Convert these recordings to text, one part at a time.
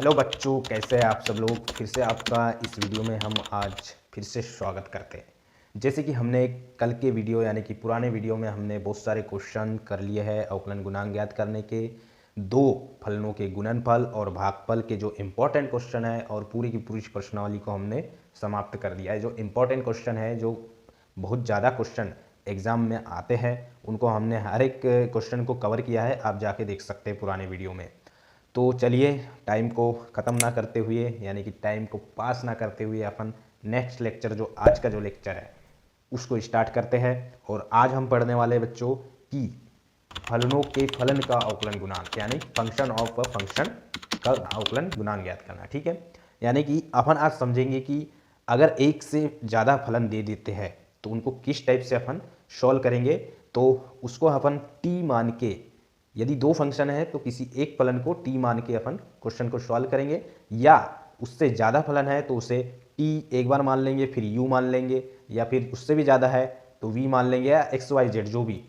Hello बच्चों, कैसे हैं आप सब लोग। फिर से आपका इस वीडियो में हम आज फिर से स्वागत करते हैं। जैसे कि हमने कल के वीडियो यानी कि पुराने वीडियो में हमने बहुत सारे क्वेश्चन कर लिए हैं अवकलन गुणांक ज्ञात करने के, दो फलनों के गुणनफल और भागफल के जो इम्पोर्टेंट क्वेश्चन है, और पूरी की पूरी प्रश्नावली को हमने समाप्त कर दिया है। जो इम्पोर्टेंट क्वेश्चन है, जो बहुत ज़्यादा क्वेश्चन एग्ज़ाम में आते हैं, उनको हमने हर एक क्वेश्चन को कवर किया है। आप जाके देख सकते हैं पुराने वीडियो में। तो चलिए, टाइम को ख़त्म ना करते हुए यानी कि टाइम को पास ना करते हुए अपन नेक्स्ट लेक्चर, जो आज का जो लेक्चर है, उसको स्टार्ट करते हैं। और आज हम पढ़ने वाले बच्चों की फलनों के फलन का अवकलन गुणांक यानी फंक्शन ऑफ अ फंक्शन का अवकलन गुणांक ज्ञात करना। ठीक है, यानी कि अपन आज समझेंगे कि अगर एक से ज़्यादा फलन दे देते हैं तो उनको किस टाइप से अपन सॉल्व करेंगे। तो उसको अपन टी मान के, यदि दो फंक्शन है तो किसी एक फलन को टी मान के अपन क्वेश्चन को सॉल्व करेंगे, या उससे ज़्यादा फलन है तो उसे टी एक बार मान लेंगे, फिर यू मान लेंगे, या फिर उससे भी ज़्यादा है तो वी मान लेंगे, या एक्स वाई जेड जो भी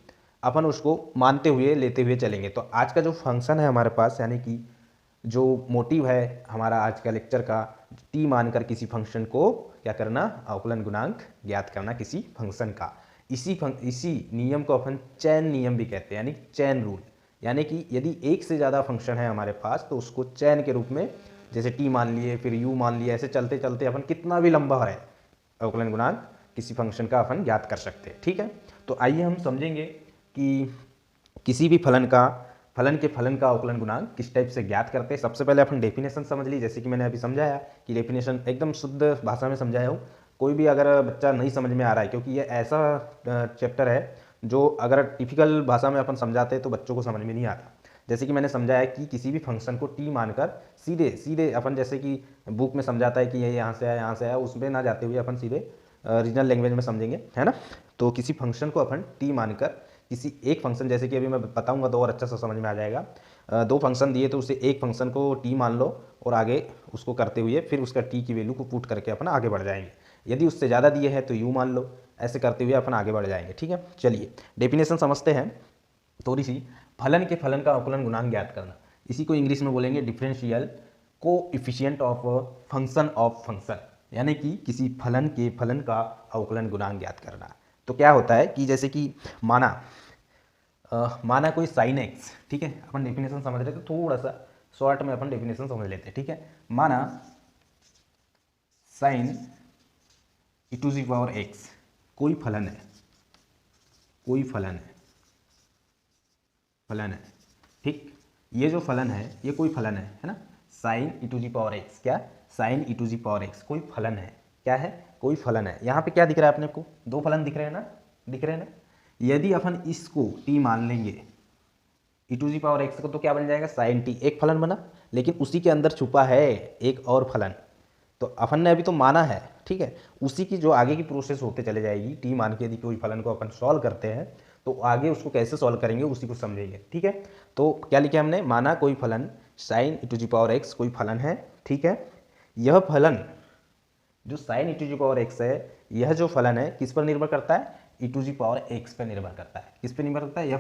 अपन उसको मानते हुए लेते हुए चलेंगे। तो आज का जो फंक्शन है हमारे पास, यानी कि जो मोटिव है हमारा आज का लेक्चर का, टी मानकर किसी फंक्शन को क्या करना, अवकलन गुणांक ज्ञात करना किसी फंक्शन का। इसी नियम को अपन चैन नियम भी कहते हैं, यानी चैन रूल। यानी कि यदि एक से ज़्यादा फंक्शन है हमारे पास तो उसको चैन के रूप में, जैसे टी मान लिए फिर यू मान लिया, ऐसे चलते चलते अपन कितना भी लंबा है अवकलन गुणांक किसी फंक्शन का अपन ज्ञात कर सकते हैं। ठीक है, तो आइए हम समझेंगे कि किसी भी फलन के फलन का अवकलन गुणांक किस टाइप से ज्ञात करते हैं। सबसे पहले अपन डेफिनेशन समझ ली, जैसे कि मैंने अभी समझाया कि डेफिनेशन एकदम शुद्ध भाषा में समझाया हूँ। कोई भी अगर बच्चा नहीं समझ में आ रहा है, क्योंकि ये ऐसा चैप्टर है जो अगर टिपिकल भाषा में अपन समझाते हैं तो बच्चों को समझ में नहीं आता। जैसे कि मैंने समझाया कि किसी भी फंक्शन को टी मानकर सीधे सीधे अपन, जैसे कि बुक में समझाता है कि ये यहाँ से आया यहाँ से आया, उसमें ना जाते हुए अपन सीधे रीजनल लैंग्वेज में समझेंगे, है ना। तो किसी फंक्शन को अपन टी मानकर किसी एक फंक्शन, जैसे कि अभी मैं बताऊंगा तो और अच्छा सा समझ में आ जाएगा। दो फंक्शन दिए तो उसे एक फंक्शन को टी मान लो और आगे उसको करते हुए फिर उसका टी की वैल्यू को पुट करके अपन आगे बढ़ जाएंगे। यदि उससे ज़्यादा दिए हैं तो यू मान लो, ऐसे करते हुए अपन आगे बढ़ जाएंगे। ठीक है, चलिए डेफिनेशन समझते हैं थोड़ी सी। फलन के फलन का अवकलन गुणांक ज्ञात करना, इसी को इंग्लिश में बोलेंगे differential coefficient of function of function, यानी कि किसी फलन के फलन का अवकलन गुणांक ज्ञात करना। तो क्या होता है कि जैसे कि माना कोई साइन एक्स, ठीक है, अपन डेफिनेशन समझ रहे तो थोड़ा सा शॉर्ट में अपन डेफिनेशन समझ लेते हैं। ठीक है, माना sine e to the power x कोई फलन है, कोई फलन है, ठीक। ये जो फलन है ये कोई फलन है ना, sine e to the power X, क्या, sine e to the power x कोई फलन है, क्या है, कोई फलन है। यहाँ पे क्या दिख रहा है अपने को, दो फलन दिख रहे हैं ना, दिख रहे हैं ना। यदि अपन इसको टी मान लेंगे e to the power x को, तो क्या बन जाएगा, साइन टी, एक फलन बना। लेकिन उसी के अंदर छुपा है एक और फलन, तो अपन ने अभी तो माना है, ठीक है। उसी की जो आगे की प्रोसेस होते चले जाएगी, टी मान के यदि कोई फलन को अपन सॉल्व करते हैं तो आगे उसको कैसे सॉल्व करेंगे उसी को समझेंगे। ठीक है, तो क्या लिखे हमने, माना कोई फलन sine e to the power x कोई फलन है, ठीक है। यह फलन जो sine e to the power x है, यह जो फलन है किस पर निर्भर करता है, e to the power x पर निर्भर करता है। किस पर निर्भर करता है, यह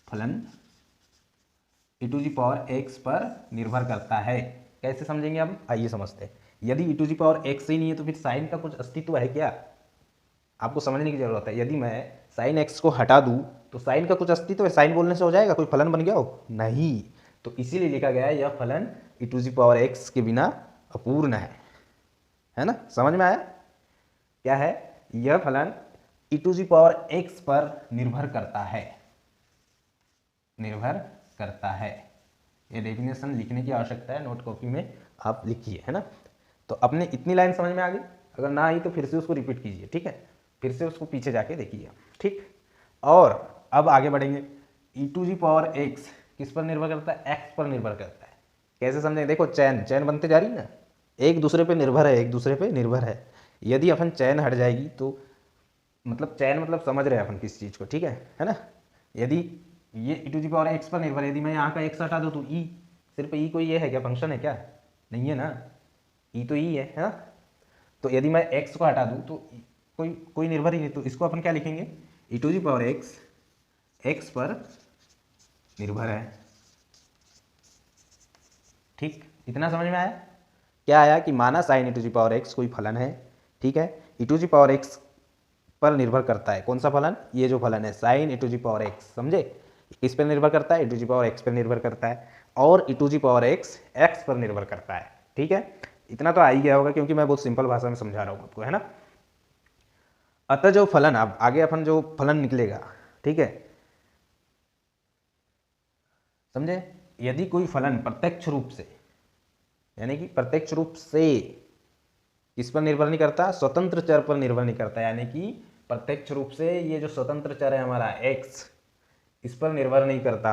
फलन e to the power x पर निर्भर करता है। कैसे समझेंगे हम, आइए समझते हैं। यदि e to the power x ही नहीं है तो फिर साइन का कुछ अस्तित्व है क्या, आपको समझने की जरूरत है। यदि मैं साइन एक्स को हटा दूं तो साइन का कुछ अस्तित्व है, साइन बोलने से हो जाएगा, कोई फलन बन गया हो, नहीं। तो इसीलिए लिखा गया है यह फलन e to the power x के बिना अपूर्ण है ना। समझ में आया, क्या है, यह फलन e to the power x पर निर्भर करता है, निर्भर करता है। ये डेफिनेशन लिखने की आवश्यकता है, नोट कॉपी में आप लिखिए, है ना। तो अपने इतनी लाइन समझ में आ गई, अगर ना आई तो फिर से उसको रिपीट कीजिए, ठीक है, फिर से उसको पीछे जाके देखिए, ठीक। और अब आगे बढ़ेंगे, e to the power x किस पर निर्भर करता है, एक्स पर निर्भर करता है। कैसे समझेंगे, देखो चैन बनते जा रही है ना, एक दूसरे पे निर्भर है, एक दूसरे पे निर्भर है। यदि अपन चैन हट जाएगी तो मतलब चैन मतलब समझ रहे हैं अपन किस चीज़ को, ठीक है ना। यदि ये e to the power x पर निर्भर है, यदि मैं यहाँ का एक्स हटा दूँ तो ई, सिर्फ ई कोई ये है क्या, फंक्शन है क्या, नहीं है ना, ई तो ई है ना। तो यदि मैं एक्स को हटा दूँ तो कोई निर्भर ही नहीं, तो इसको अपन क्या लिखेंगे, e to the power x पर निर्भर है, ठीक, इतना समझ में आया? क्या आया कि माना sine e to the power x कोई फलन है, ठीक है, e to the power x पर निर्भर करता है। कौन सा फलन? ये जो फलन है sine e to the power x, समझे? किस पर निर्भर करता है? e to the power x पर निर्भर करता है, और e to the power x x पर निर्भर करता है। ठीक है, इतना तो आ ही गया होगा क्योंकि मैं बहुत सिंपल भाषा में समझा रहा हूँ आपको, है ना। अतः जो फलन, अब आगे अपन जो फलन निकलेगा, ठीक है, समझे? यदि कोई फलन प्रत्यक्ष रूप से, यानी कि प्रत्यक्ष रूप से किस पर निर्भर नहीं करता? स्वतंत्र चर पर निर्भर नहीं करता, यानी कि प्रत्यक्ष रूप से ये जो स्वतंत्र चर है हमारा x, इस पर निर्भर नहीं करता।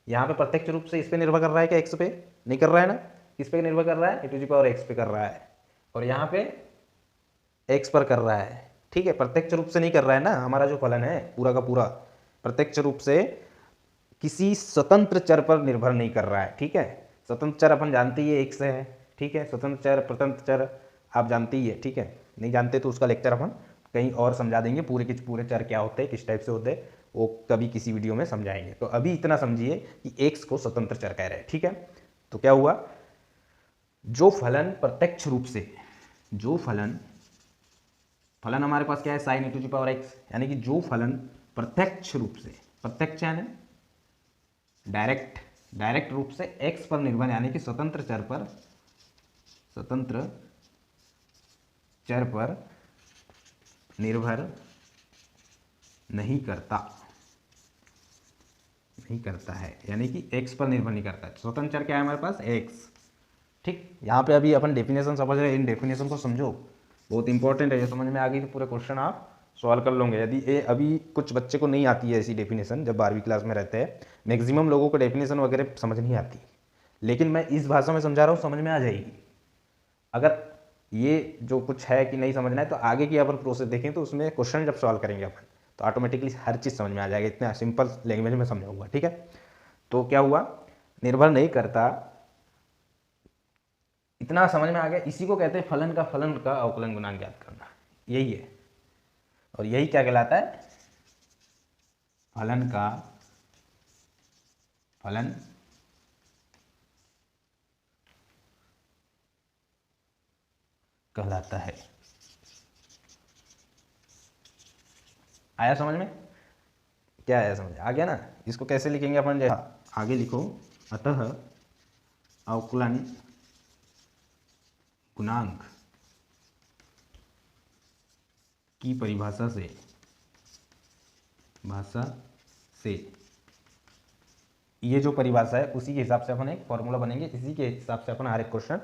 यहाँ पे प्रत्यक्ष रूप से इस पे निर्भर कर रहा है क्या? x पे नहीं कर रहा है ना। किस पे निर्भर कर रहा है? e to the power x पे कर रहा है, और यहाँ पे x पर कर रहा है। ठीक है, प्रत्यक्ष रूप से नहीं कर रहा है ना। हमारा जो फलन है पूरा का पूरा प्रत्यक्ष रूप से किसी स्वतंत्र चर पर निर्भर नहीं कर रहा है। ठीक है, स्वतंत्र चर अपन जानते ही है x है, ठीक है, स्वतंत्र चर प्रतंत्र चर आप जानते ही है। ठीक है, नहीं जानते तो उसका लेक्चर अपन कहीं और समझा देंगे, पूरे के पूरे चर क्या होते हैं, किस टाइप से होते हैं, वो कभी किसी वीडियो में समझाएंगे। तो अभी इतना समझिए कि x को स्वतंत्र चर कह रहे हैं। ठीक है, तो क्या हुआ? जो फलन प्रत्यक्ष रूप से, जो फलन फलन हमारे पास क्या है? Sine e to the power x, यानी कि जो फलन प्रत्यक्ष रूप से, प्रत्यक्ष यानी डायरेक्ट रूप से x पर निर्भर, यानी कि स्वतंत्र चर पर, स्वतंत्र चर पर निर्भर नहीं करता, नहीं करता है, यानी कि x पर निर्भर नहीं करता। स्वतंत्र चर क्या है हमारे पास? x। ठीक, यहाँ पे अभी अपन डेफिनेशन समझ रहे हैं, इन डेफिनेशन को समझो, बहुत इंपॉर्टेंट है। ये समझ में आ गई तो पूरे क्वेश्चन आप सॉल्व कर लोगे। यदि ये अभी कुछ बच्चे को नहीं आती है ऐसी डेफिनेशन, जब 12वीं क्लास में रहते हैं, मैक्सिमम लोगों को डेफिनेशन वगैरह समझ नहीं आती, लेकिन मैं इस भाषा में समझा रहा हूँ, समझ में आ जाएगी। अगर ये जो कुछ है कि नहीं समझना है तो आगे की अपन प्रोसेस देखें तो उसमें क्वेश्चन जब सॉल्व करेंगे अपन तो ऑटोमेटिकली हर चीज़ समझ में आ जाएगा। इतना सिंपल लैंग्वेज में समझाऊंगा। ठीक है, तो क्या हुआ? निर्भर नहीं करता, इतना समझ में आ गया। इसी को कहते हैं फलन का अवकलन गुणांक ज्ञात करना, यही है। और यही क्या कहलाता है? फलन कहलाता है। आया समझ में? क्या आया समझ? आ गया ना। इसको कैसे लिखेंगे अपन? आगे लिखो, अतः अवकलन गुणांक की परिभाषा से ये जो परिभाषा है उसी के हिसाब से अपन एक फॉर्मूला बनेंगे, इसी के हिसाब से अपन हर एक क्वेश्चन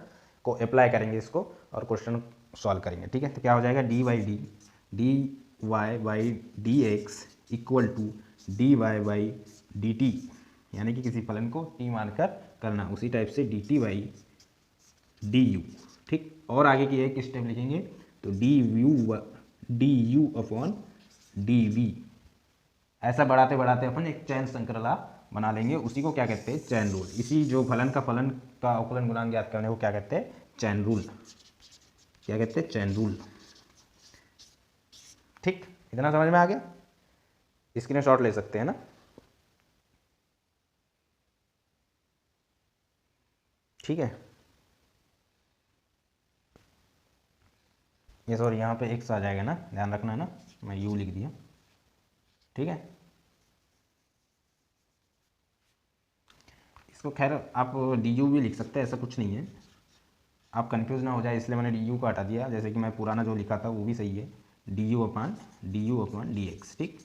को अप्लाई करेंगे इसको और क्वेश्चन सॉल्व करेंगे। ठीक है, तो क्या हो जाएगा? dy by D x equal to d y by D t, यानी कि किसी फलन को t मानकर करना, उसी टाइप से dt बाई डी यू। ठीक, और आगे की एक स्टेप लिखेंगे तो d u upon d v. ऐसा बढ़ाते बढ़ाते अपन एक चैन श्रृंखला बना लेंगे, उसी को क्या कहते हैं? Chain rule. इसी जो फलन का अवकलन गुणांक ज्ञात करने को क्या कहते हैं? Chain rule. क्या कहते हैं? Chain rule. ठीक, इतना समझ में आ गया? स्क्रीनशॉट ले सकते हैं ना। ठीक है, ये सॉरी यहाँ पे x आ जाएगा ना, ध्यान रखना है ना, मैं u लिख दिया। ठीक है, इसको खैर आप du भी लिख सकते हैं, ऐसा कुछ नहीं है, आप कंफ्यूज ना हो जाए इसलिए मैंने du को हटा दिया। जैसे कि मैं पुराना जो लिखा था वो भी सही है, du अपॉन dx। ठीक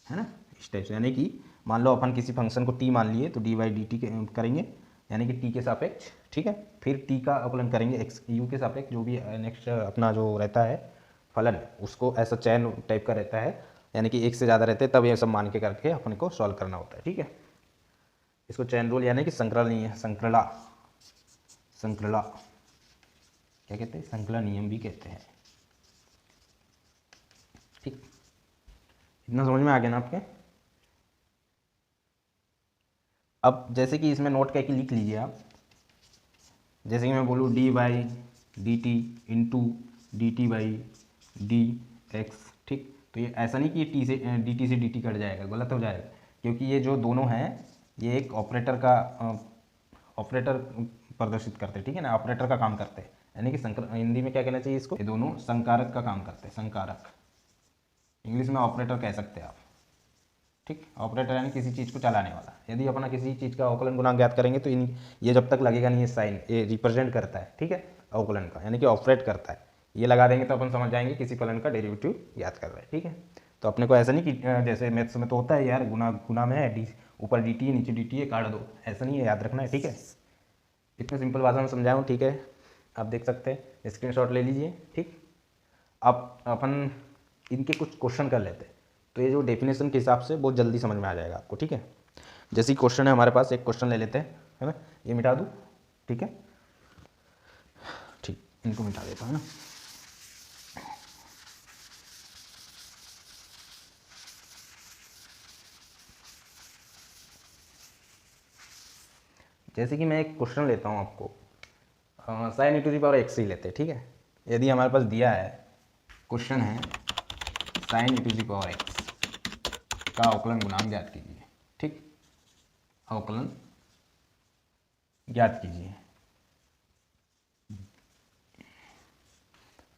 है ना, इस टाइप से। यानी कि मान लो अपन किसी फंक्शन को t मान लिए तो डी बाई डी टी करेंगे, यानी कि t के सापेक्ष। ठीक है, फिर t का अवकलन करेंगे x u के सापेक्ष, जो भी नेक्स्ट अपना जो रहता है फलन, उसको ऐसा चैन टाइप का रहता है, यानी कि एक से ज़्यादा रहते हैं, तब ये सब मान के करके अपन को सॉल्व करना होता है। ठीक है, इसको चैन रूल यानी कि श्रृंखला नहीं है, श्रृंखला क्या कहते हैं? श्रृंखला नियम भी कहते हैं। ठीक, इतना समझ में आ गया ना आपके? अब जैसे कि इसमें नोट करके लिख लीजिए आप, जैसे कि मैं बोलूँ D by D T into D T by D x. ठीक, तो ये ऐसा नहीं कि टी से डी टी कट जाएगा, गलत हो जाएगा, क्योंकि ये जो दोनों हैं ये एक ऑपरेटर प्रदर्शित करते हैं, ठीक है ना, ऑपरेटर का काम करते हैं, यानी कि हिंदी में क्या कहना चाहिए इसको, ये दोनों संकारक का काम करते हैं, संकारक, इंग्लिश में ऑपरेटर कह सकते हैं आप, ठीक। ऑपरेटर यानी किसी चीज़ को चलाने वाला। यदि अपना किसी चीज़ का अवकलन गुणांक ज्ञात करेंगे तो ये जब तक लगेगा नहीं, ये साइन, ये रिप्रेजेंट करता है, ठीक है, अवकलन का, यानी कि ऑपरेट करता है, ये लगा देंगे तो अपन समझ जाएंगे किसी फलन का डेरिवेटिव ज्ञात कर रहा है, ठीक है। तो अपने को ऐसा नहीं कि जैसे मैथ्स में तो होता है यार, गुना गुना में है, डी ऊपर डी टी है नीचे डी टी है, काट दो, ऐसा नहीं है, याद रखना है, ठीक है। इतने सिंपल भाषा में समझाऊँ, ठीक है। आप देख सकते हैं, स्क्रीनशॉट ले लीजिए, ठीक। अब अपन इनके कुछ क्वेश्चन कर लेते हैं, तो ये जो डेफिनेशन के हिसाब से बहुत जल्दी समझ में आ जाएगा आपको, ठीक है। जैसे क्वेश्चन है हमारे पास, एक क्वेश्चन ले लेते हैं, है ना, ये मिटा दूँ, ठीक है, ठीक, इनको मिटा देता हूँ ना। जैसे कि मैं एक क्वेश्चन लेता हूँ आपको, sine E to the power x ही लेते हैं, ठीक है। यदि हमारे पास दिया है, क्वेश्चन है sine E to the power x का अवकलन गुणांक ज्ञात कीजिए, ठीक, अवकलन ज्ञात कीजिए।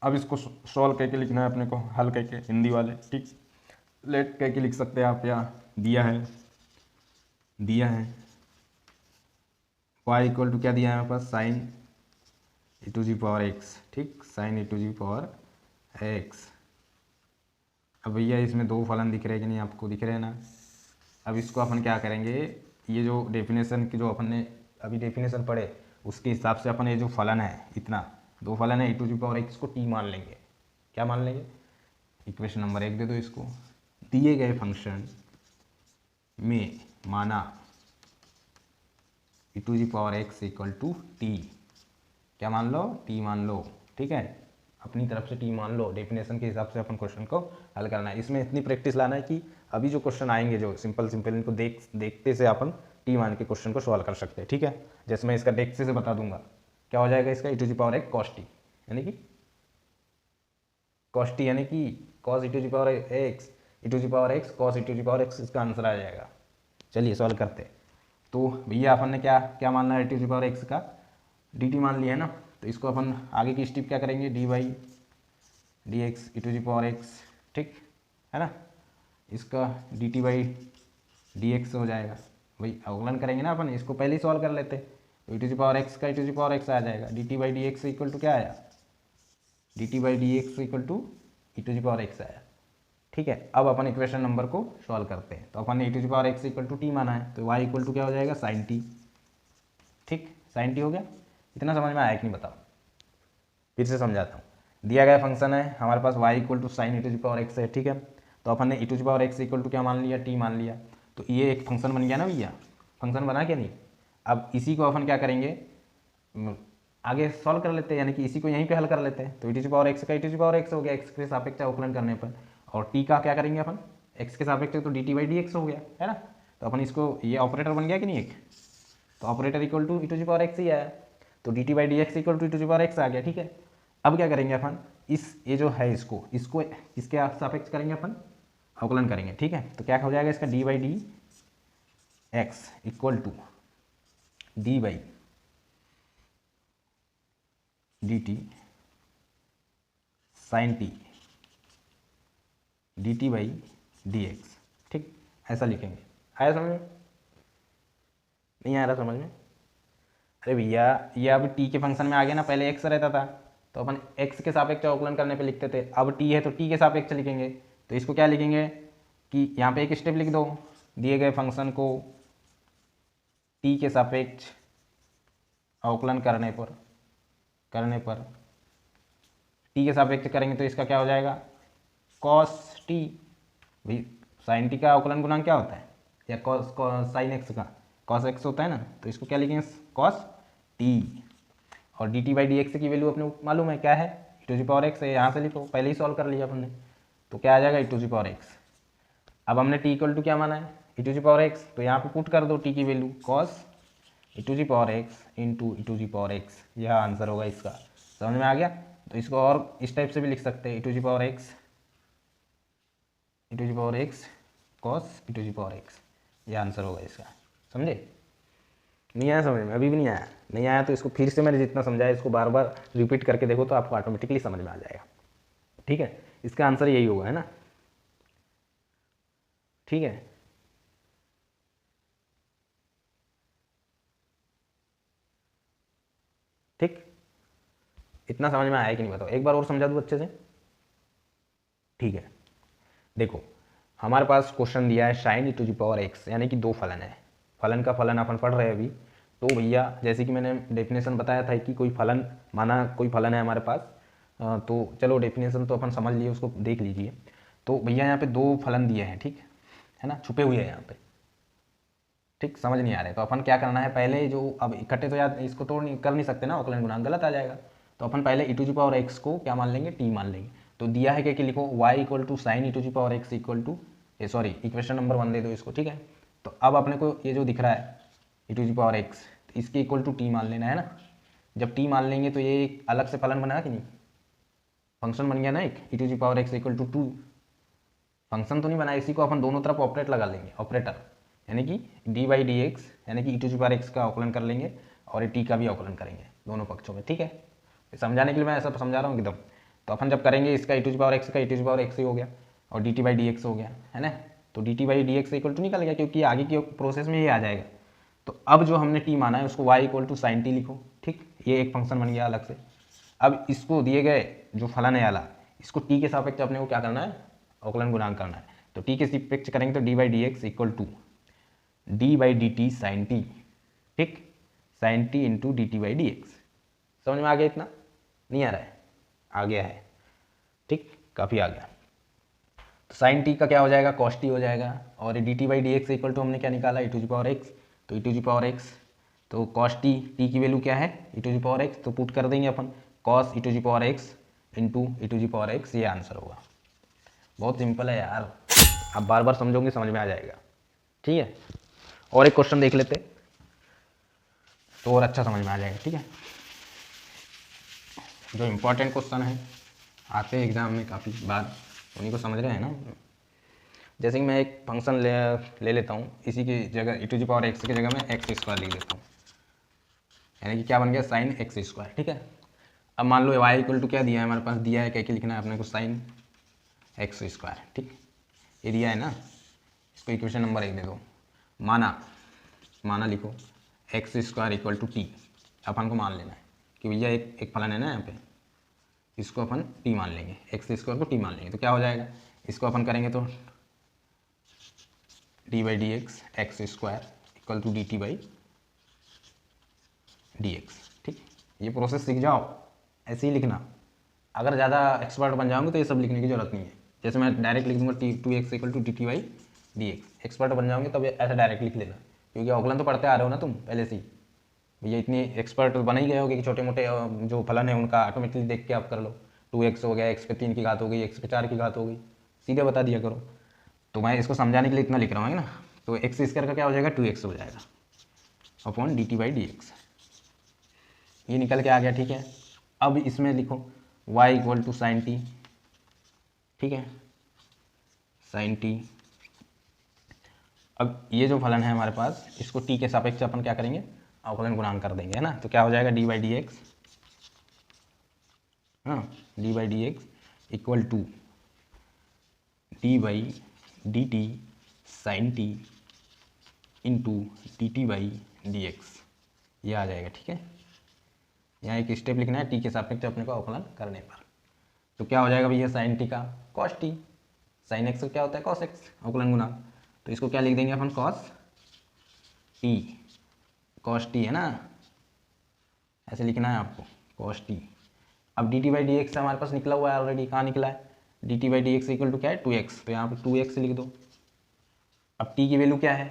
अब इसको सॉल्व करके लिखना है अपने को, हल करके, हिंदी वाले, ठीक, लेट करके लिख सकते हैं आप, या दिया है y इक्वल टू क्या दिया है हमारे पास, sine E to the power x, ठीक, sine E to the power x. अब भैया इसमें दो फलन दिख रहे हैं कि नहीं, आपको दिख रहे हैं ना। अब इसको अपन क्या करेंगे, ये जो डेफिनेशन की जो अपन ने अभी डेफिनेशन पढ़े उसके हिसाब से अपन ये जो फलन है, इतना दो फलन है, ई टू जी पावर एक्स को टी मान लेंगे। क्या मान लेंगे, इक्वेशन नंबर 1 दे दो इसको, दिए गए फंक्शन में माना E to the power x equal to T, क्या मान लो, टी मान लो, ठीक है, अपनी तरफ से टी मान लो। डेफिनेशन के हिसाब से अपन क्वेश्चन को हल करना है। इसमें इतनी प्रैक्टिस लाना है कि अभी जो क्वेश्चन आएंगे जो सिंपल इनको देखते से अपन टी मान के क्वेश्चन को सॉल्व कर सकते हैं, ठीक है। जैसे मैं इसका देखते से बता दूंगा, क्या हो जाएगा इसका, ई to the power X cos T, यानी कि कॉस टी, यानी कि cos E to the power X, E to the power X cos E to the power X, इसका आंसर आ जाएगा। चलिए सॉल्व करते हैं। तो भैया अपन ने क्या क्या मानना है, ई टू जी पावर एक्स का डी टी मान लिया है ना, तो इसको अपन आगे की स्टेप क्या करेंगे, d by D x E to the power x, ठीक है ना, इसका d T by D x हो जाएगा। भाई अवकलन करेंगे ना अपन, इसको पहले ही सॉल्व कर लेते, तो E to the power x का ई टू जी पावर एक्स आ जाएगा, D T by D x equal to क्या आया, D T by D x equal to E to the power X आया, ठीक है। अब अपन इक्वेशन नंबर को सॉल्व करते हैं, तो अपन ने E to the power x equal to T माना है, तो वाई इक्वल टू क्या हो जाएगा, साइन टी, ठीक, साइन टी हो गया। इतना समझ में आया कि नहीं बताओ, फिर से समझाता हूँ। दिया गया फंक्शन है हमारे पास y equal to sine E to the power x है, ठीक है। तो अपन ने E to the power x equal to क्या मान लिया, टी मान लिया, तो ये एक फंक्शन बन गया ना भैया, फंक्शन बना क्या नहीं। अब इसी को अपन क्या करेंगे, आगे सॉल्व कर लेते हैं, यानी कि इसी को यहीं पे हल कर लेते हैं। तो E to the power x का ई टू जी पावर एक्स हो गया, एक्स के सापेक्ष अवकलन करने पर, और टी का क्या करेंगे अपन, एक्स के सापेक्ष, तो D T by D x हो गया, है ना। तो अपन इसको, ये ऑपरेटर बन गया कि नहीं एक, तो operator equal to E to the power x ही आया, तो D T by D x equal to E to the power X आ गया, ठीक है। अब क्या करेंगे अपन, ये जो है इसको इसके सापेक्ष करेंगे अपन, अवकलन करेंगे, ठीक है। तो क्या हो जाएगा इसका, d by D x equal to D by D T sine t d T by D x, ठीक, ऐसा लिखेंगे। आया समझ में, नहीं आ रहा समझ में, अरे भैया ये अब टी के फंक्शन में आ गया ना, पहले एक्स रहता था तो अपन एक्स के सापेक्ष अवकलन करने पे लिखते थे, अब टी है तो टी के सापेक्ष लिखेंगे। तो इसको क्या लिखेंगे कि यहाँ पे एक स्टेप लिख दो, दिए गए फंक्शन को टी के सापेक्ष अवकलन करने पर टी के सापेक्ष करेंगे तो इसका क्या हो जाएगा, कॉस टी। भाई साइन टी का अवकलन गुणांक क्या होता है, या कॉस साइन एक्स का कॉस एक्स होता है ना, तो इसको क्या लिखेंगे, कॉस टी। और D T by D x की वैल्यू अपने मालूम है क्या है, ई टू जी पावर एक्स है, यहाँ से लिखो, पहले ही सॉल्व कर लिया अपन ने, तो क्या आ जाएगा, e to the power x. अब हमने टी इक्वल टू क्या माना है, ई टू जी पावर एक्स, तो यहाँ पे पुट कर दो टी की value, cos E to the power x into E to the power x, यह आंसर होगा इसका। समझ में आ गया। तो इसको और इस टाइप से भी लिख सकते हैं, E to the power X cos E to the power x, यह आंसर होगा इसका, समझे। नहीं आया समझ में? अभी भी नहीं आया? नहीं आया तो इसको फिर से मैंने जितना समझाया इसको बार बार रिपीट करके देखो तो आपको ऑटोमेटिकली समझ में आ जाएगा। ठीक है, इसका आंसर यही होगा, है ना? ठीक है, ठीक, इतना समझ में आया कि नहीं बताओ? एक बार और समझा दूँ अच्छे से? ठीक है, देखो हमारे पास क्वेश्चन दिया है sign to the power x, यानी कि दो फलन है। फलन का फलन अपन पढ़ रहे हैं अभी। तो भैया जैसे कि मैंने डेफिनेशन बताया था कि कोई फलन, माना कोई फलन है हमारे पास, तो चलो डेफिनेशन तो अपन समझ लिए, उसको देख लीजिए। तो भैया यहाँ पे दो फलन दिए हैं, ठीक है ना, छुपे हुए हैं यहाँ पे। ठीक, समझ नहीं आ रहे तो अपन क्या करना है, पहले जो अब इकट्ठे तो याद इसको तोड़ नहीं कर नहीं सकते ना, अवकलन गुणांक गलत आ जाएगा। तो अपन पहले e to the power x को क्या मान लेंगे, टी मान लेंगे। तो दिया है कि लिखो y equal to sine E to the power x equal to, ये सॉरी इक्वेशन नंबर 1 दे दो इसको। ठीक है, तो अब अपने को ये जो दिख रहा है e to the power x, इसके इक्वल टू टी मान लेना है ना। जब टी मान लेंगे तो ये एक अलग से फलन बना कि नहीं, फंक्शन बन गया ना एक, e to the power x equal to 2। Function तो नहीं बना, इसी को अपन दोनों तरफ ऑपरेट लगा लेंगे, ऑपरेटर, यानी कि डी बाई डी एक्स, यानी कि ई टू जी पावर एक्स का अवकलन कर लेंगे और ये टी का भी अवकलन करेंगे दोनों पक्षों में। ठीक है, समझाने के लिए मैं ऐसा समझा रहा हूँ एकदम। तो अपन जब करेंगे इसका ई टू जी पावर एक्स का ई टू जी पावर एक्स ही हो गया और D T by D x हो गया, है ना। तो D T by D x equal to निकल गया, क्योंकि आगे की प्रोसेस में ये आ जाएगा। तो अब जो हमने टी माना है उसको y equal to sine t लिखो। ठीक, ये एक फंक्शन बन गया अलग से। अब इसको दिए गए जो फलन है वाला, इसको टी के सापेक्ष अपने को क्या करना है, अवकलन गुणांक करना है। तो टी के सापेक्ष करेंगे तो D by D x equal to D by D T sine T. ठीक, sine T into D T by D X. समझ में आ गया? इतना नहीं आ रहा है? आ गया है, ठीक, काफ़ी आ गया। तो साइन टी का क्या हो जाएगा, कॉस टी हो जाएगा। और D T by D x equal to हमने क्या निकाला, E to the power x. तो E to the power x, तो कॉस टी, टी की वैल्यू क्या है, ई टू जी पावर एक्स, तो पुट कर देंगे अपन cos E to the power x into E to the power X, ये आंसर होगा। बहुत सिंपल है यार, आप बार बार समझोगे समझ में आ जाएगा। ठीक है, और एक क्वेश्चन देख लेते तो और अच्छा समझ में आ जाएगा। ठीक है, जो इम्पोर्टेंट क्वेश्चन है आते हैं एग्जाम में काफ़ी बार, उन्हीं को समझ रहे हैं ना। जैसे कि मैं एक फंक्शन ले लेता हूँ, इसी की जगह ई टू जी पावर एक्स की जगह मैं एक्स स्क्वायर लिख देता हूँ, यानी कि क्या बन गया, साइन एक्स स्क्वायर। ठीक है, अब मान लो वाई इक्वल टू क्या दिया है हमारे पास, दिया है क्या लिखना है अपने को, साइन एक्स स्क्वायर। ठीक, ये दिया है ना, इसको इक्वेशन नंबर 1 दे दो। माना लिखो X square equal to T. अपन को मान लेना है कि भैया एक फलन है ना यहाँ पे, इसको अपन टी मान लेंगे, एक्स स्क्वायर को टी मान लेंगे। तो क्या हो जाएगा, इसको अपन करेंगे तो D by D x x square equal to d T by D x. ठीक, ये प्रोसेस सीख जाओ, ऐसे ही लिखना। अगर ज़्यादा एक्सपर्ट बन जाओगे तो ये सब लिखने की जरूरत नहीं है। जैसे मैं डायरेक्ट लिख दूंगा t to x equal to d T by D x. Expert बन जाओगे तब ऐसा डायरेक्ट लिख लेना, क्योंकि अवकलन तो पढ़ते आ रहे हो ना तुम पहले से ही। भैया इतनी एक्सपर्ट बन ही गए होगे कि छोटे मोटे जो फलन है उनका ऑटोमेटिकली देख के आप कर लो। 2x हो गया, x पे 3 की घात हो गई, x पे 4 की घात हो गई, सीधे बता दिया करो। तो मैं इसको समझाने के लिए इतना लिख रहा हूँ, है ना। तो एक्स स्क्वायर का क्या हो जाएगा, 2x हो जाएगा upon D T by D x. ये निकल के आ गया। ठीक है, अब इसमें लिखो y equal to sine T. ठीक है, साइन टी। अब ये जो फलन है हमारे पास, इसको t के सापेक्ष अपन क्या करेंगे, अवकलन गुणांक कर देंगे, है ना। तो क्या हो जाएगा, डी बाई डी एक्स, हाँ, d by D x equal to D by D T sine T into D T by D x, ये आ जाएगा। ठीक है, यहाँ एक स्टेप लिखना है टी के सापेक्ष अपने को अवकलन करने पर। तो क्या हो जाएगा भैया, साइन टी का कॉस टी, साइन एक्स का क्या होता है, कॉस एक्स, अवकलन गुणांक। तो इसको क्या लिख देंगे अपन, कॉस टी, कॉस टी है ना, ऐसे लिखना है आपको, कॉस टी। अब d T by D x हमारे पास निकला हुआ है ऑलरेडी, कहाँ निकला है, d T by D x equal to क्या है, 2x। तो यहाँ पर 2x लिख दो। अब टी की वैल्यू क्या है,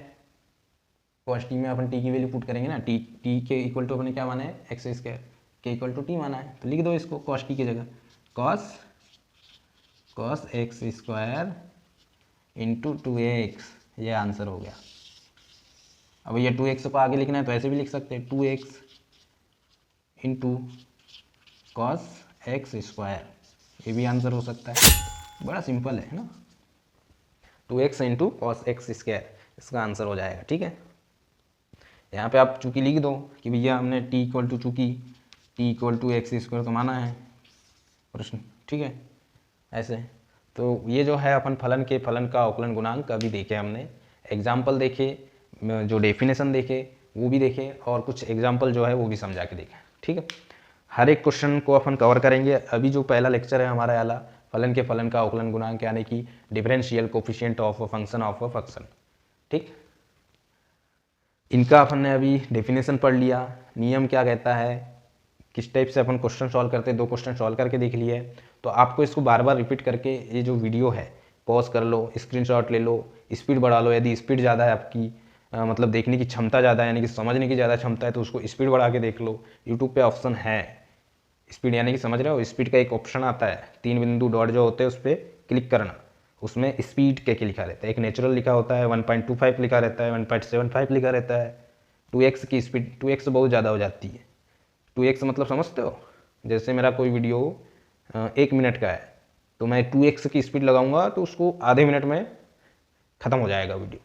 कॉस टी में अपन टी की वैल्यू पुट करेंगे ना, टी के इक्वल टू अपने क्या माना है, एक्स स्क्वायर के इक्वल टू टी माना है। तो लिख दो इसको कॉस टी की जगह, cos x square into 2x, ये आंसर हो गया। अब ये 2x को आगे लिखना है तो ऐसे भी लिख सकते हैं, 2x into cos x square, ये भी आंसर हो सकता है। बड़ा सिंपल है ना, 2x into cos x square, इसका आंसर हो जाएगा। ठीक है, यहाँ पे आप चूँकि लिख दो कि भैया हमने टी इक्वल टू चूँकि t equal to x square तो माना है प्रश्न, ठीक है। ऐसे तो ये जो है अपन फलन के फलन का अवकलन गुणांक अभी देखे हमने, एग्जाम्पल देखे, जो डेफिनेशन देखे वो भी देखे, और कुछ एग्जाम्पल जो है वो भी समझा के देखे, ठीक है। हर एक क्वेश्चन को अपन कवर करेंगे। अभी जो पहला लेक्चर है हमारा वाला फलन के फलन का अवकलन गुणांक यानी कि differential coefficient of a function of a function, ठीक। इनका अपन ने अभी डेफिनेशन पढ़ लिया, नियम क्या कहता है, किस टाइप से अपन क्वेश्चन सॉल्व करते हैं, 2 क्वेश्चन सॉल्व करके देख लिए। तो आपको इसको बार बार रिपीट करके ये जो वीडियो है पॉज कर लो, स्क्रीनशॉट ले लो, स्पीड बढ़ा लो। यदि स्पीड ज़्यादा है आपकी, मतलब देखने की क्षमता ज़्यादा है यानी कि समझने की ज़्यादा क्षमता है, तो उसको स्पीड बढ़ा के देख लो। यूट्यूब पे ऑप्शन है स्पीड यानी कि समझ रहे हो, स्पीड का एक ऑप्शन आता है, 3 बिंदु डॉट जो होते हैं उस पर क्लिक करना, उसमें स्पीड के लिखा रहता है। एक नेचुरल लिखा होता है, 1.25 लिखा रहता है, 1.75 लिखा रहता है। 2x की स्पीड, 2x बहुत ज़्यादा हो जाती है। 2x मतलब समझते हो, जैसे मेरा कोई वीडियो 1 मिनट का है तो मैं 2x की स्पीड लगाऊंगा तो उसको आधे मिनट में ख़त्म हो जाएगा वीडियो,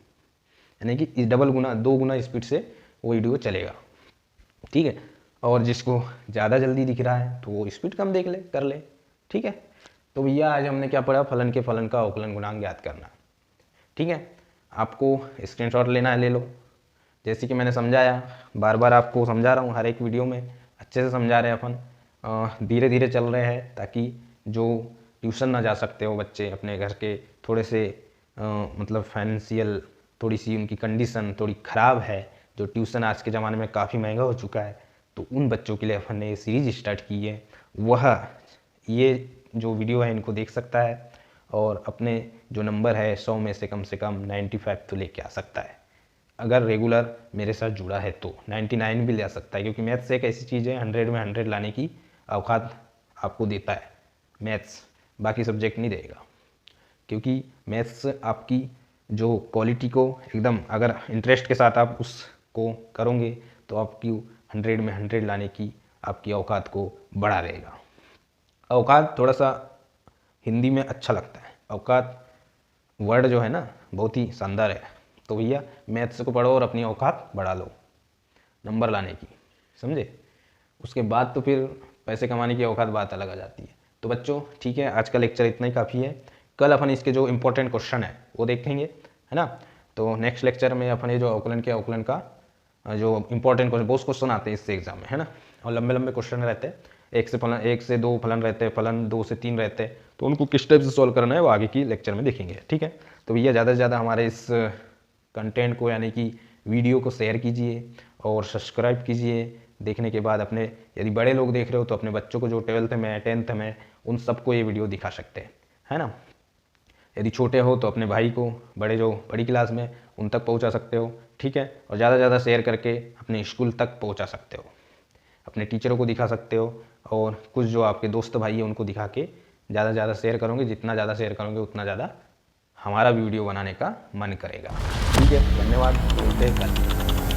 यानी कि डबल गुना 2 गुना स्पीड से वो वीडियो चलेगा, ठीक है। और जिसको ज़्यादा जल्दी दिख रहा है तो वो स्पीड कम देख ले कर ले, ठीक है। तो भैया आज हमने क्या पढ़ा, फलन के फलन का अवकलन गुणांक ज्ञात करना, ठीक है। आपको स्क्रीनशॉट लेना है ले लो, जैसे कि मैंने समझाया, बार बार आपको समझा रहा हूँ, हर एक वीडियो में अच्छे से समझा रहे हैं अपन, धीरे धीरे चल रहे हैं ताकि जो ट्यूशन ना जा सकते हो बच्चे, अपने घर के थोड़े से मतलब फाइनेंशियल थोड़ी सी उनकी कंडीशन थोड़ी ख़राब है, जो ट्यूशन आज के ज़माने में काफ़ी महंगा हो चुका है, तो उन बच्चों के लिए अपन ने ये सीरीज स्टार्ट की है। वह ये जो वीडियो है इनको देख सकता है और अपने जो नंबर है 100 में से कम 95 तो लेके आ सकता है। अगर रेगुलर मेरे साथ जुड़ा है तो 99 भी ले आ सकता है, क्योंकि मैथ्स एक ऐसी चीज़ है 100 में 100 लाने की औकात आपको देता है मैथ्स, बाकी सब्जेक्ट नहीं देगा। क्योंकि मैथ्स आपकी जो क्वालिटी को एकदम, अगर इंटरेस्ट के साथ आप उसको करोगे तो आपकी 100 में 100 लाने की आपकी औकात को बढ़ा देगा। औकात थोड़ा सा हिंदी में अच्छा लगता है, औकात वर्ड जो है ना बहुत ही शानदार है। तो भैया मैथ्स को पढ़ो और अपनी औकात बढ़ा लो नंबर लाने की, समझे। उसके बाद तो फिर पैसे कमाने की औकात बात अलग आ जाती है। तो बच्चों ठीक है, आज का लेक्चर इतना ही काफ़ी है। कल अपन इसके जो इंपॉर्टेंट क्वेश्चन है वो देखेंगे, है ना। तो नेक्स्ट लेक्चर में अपन ये जो अवकलन का जो इंपॉर्टेंट क्वेश्चन, बहुत क्वेश्चन आते हैं इससे एग्जाम में, है ना, और लंबे लंबे क्वेश्चन रहते हैं, 1 से 2 फलन रहते हैं, फलन 2 से 3 रहते हैं, तो उनको किस टाइप से सॉल्व करना है वो आगे की लेक्चर में देखेंगे, ठीक है। तो भैया ज़्यादा से ज़्यादा हमारे इस कंटेंट को यानी कि वीडियो को शेयर कीजिए और सब्सक्राइब कीजिए। देखने के बाद अपने, यदि बड़े लोग देख रहे हो तो अपने बच्चों को जो 12th में 10th में उन सबको ये वीडियो दिखा सकते हैं, है ना। यदि छोटे हो तो अपने भाई को, बड़े जो बड़ी क्लास में उन तक पहुंचा सकते हो, ठीक है। और ज़्यादा से ज़्यादा शेयर करके अपने स्कूल तक पहुंचा सकते हो, अपने टीचरों को दिखा सकते हो, और कुछ जो आपके दोस्त भाई हैं उनको दिखा के ज़्यादा से ज़्यादा शेयर करोगे। जितना ज़्यादा शेयर करोगे उतना ज़्यादा हमारा वीडियो बनाने का मन करेगा, ठीक है। धन्यवाद, मिलते हैं कल।